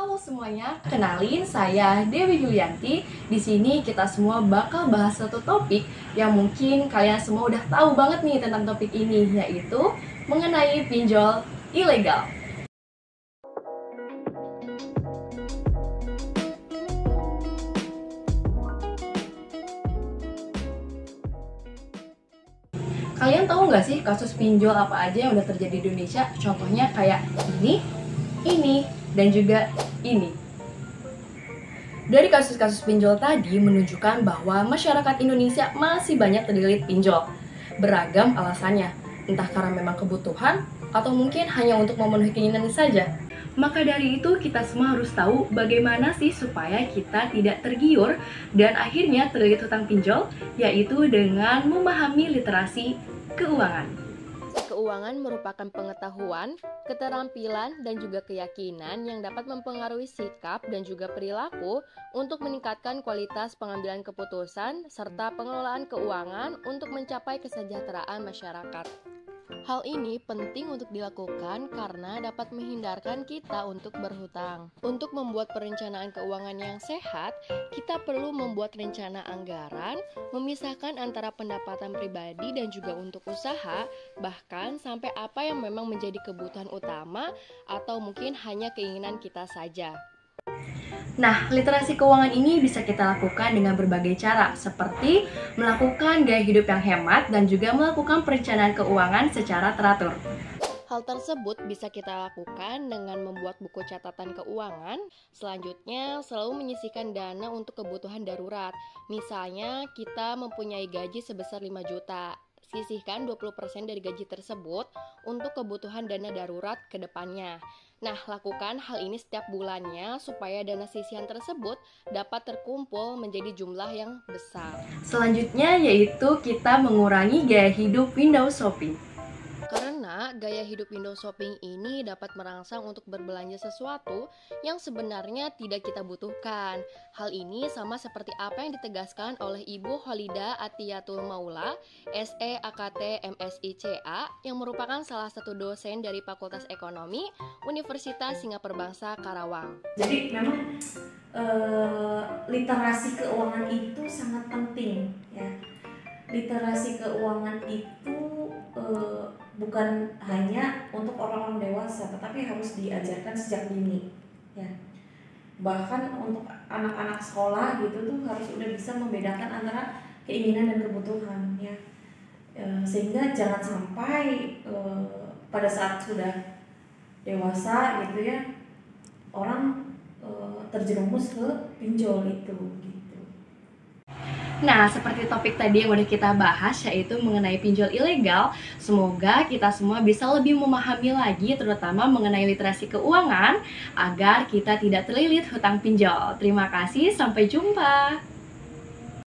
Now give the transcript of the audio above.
Halo semuanya, kenalin saya Dewi Yulianti. Di sini kita semua bakal bahas satu topik yang mungkin kalian semua udah tahu banget nih tentang topik ini, yaitu mengenai pinjol ilegal. Kalian tahu nggak sih kasus pinjol apa aja yang udah terjadi di Indonesia? Contohnya kayak ini, dan juga ini. Dari kasus-kasus pinjol tadi menunjukkan bahwa masyarakat Indonesia masih banyak terlilit pinjol. Beragam alasannya, entah karena memang kebutuhan atau mungkin hanya untuk memenuhi keinginan saja. Maka dari itu kita semua harus tahu bagaimana sih supaya kita tidak tergiur dan akhirnya terlilit hutang pinjol, yaitu dengan memahami literasi keuangan. Keuangan merupakan pengetahuan, keterampilan, dan juga keyakinan yang dapat mempengaruhi sikap dan juga perilaku untuk meningkatkan kualitas pengambilan keputusan serta pengelolaan keuangan untuk mencapai kesejahteraan masyarakat. Hal ini penting untuk dilakukan karena dapat menghindarkan kita untuk berhutang. Untuk membuat perencanaan keuangan yang sehat, kita perlu membuat rencana anggaran, memisahkan antara pendapatan pribadi dan juga untuk usaha, bahkan sampai apa yang memang menjadi kebutuhan utama atau mungkin hanya keinginan kita saja. Nah, literasi keuangan ini bisa kita lakukan dengan berbagai cara, seperti melakukan gaya hidup yang hemat dan juga melakukan perencanaan keuangan secara teratur. Hal tersebut bisa kita lakukan dengan membuat buku catatan keuangan. Selanjutnya, selalu menyisihkan dana untuk kebutuhan darurat. Misalnya, kita mempunyai gaji sebesar 5 juta. Sisihkan 20% dari gaji tersebut untuk kebutuhan dana darurat ke depannya. Nah, lakukan hal ini setiap bulannya supaya dana sisihan tersebut dapat terkumpul menjadi jumlah yang besar. Selanjutnya yaitu kita mengurangi gaya hidup window shopping. Karena gaya hidup window shopping ini dapat merangsang untuk berbelanja sesuatu yang sebenarnya tidak kita butuhkan. Hal ini sama seperti apa yang ditegaskan oleh Ibu Holida Atiyatul Maula, SE AKT MSICA, yang merupakan salah satu dosen dari Fakultas Ekonomi Universitas Singapura Bangsa Karawang. Jadi memang literasi keuangan itu sangat penting, ya. Literasi keuangan itu bukan hanya untuk orang-orang dewasa, tetapi harus diajarkan sejak dini, ya. Bahkan untuk anak-anak sekolah gitu tuh harus udah bisa membedakan antara keinginan dan kebutuhan, ya. Sehingga jangan sampai pada saat sudah dewasa gitu ya, orang terjerumus ke pinjol itu gitu. Nah, seperti topik tadi yang udah kita bahas, yaitu mengenai pinjol ilegal. Semoga kita semua bisa lebih memahami lagi, terutama mengenai literasi keuangan, agar kita tidak terlilit hutang pinjol. Terima kasih, sampai jumpa.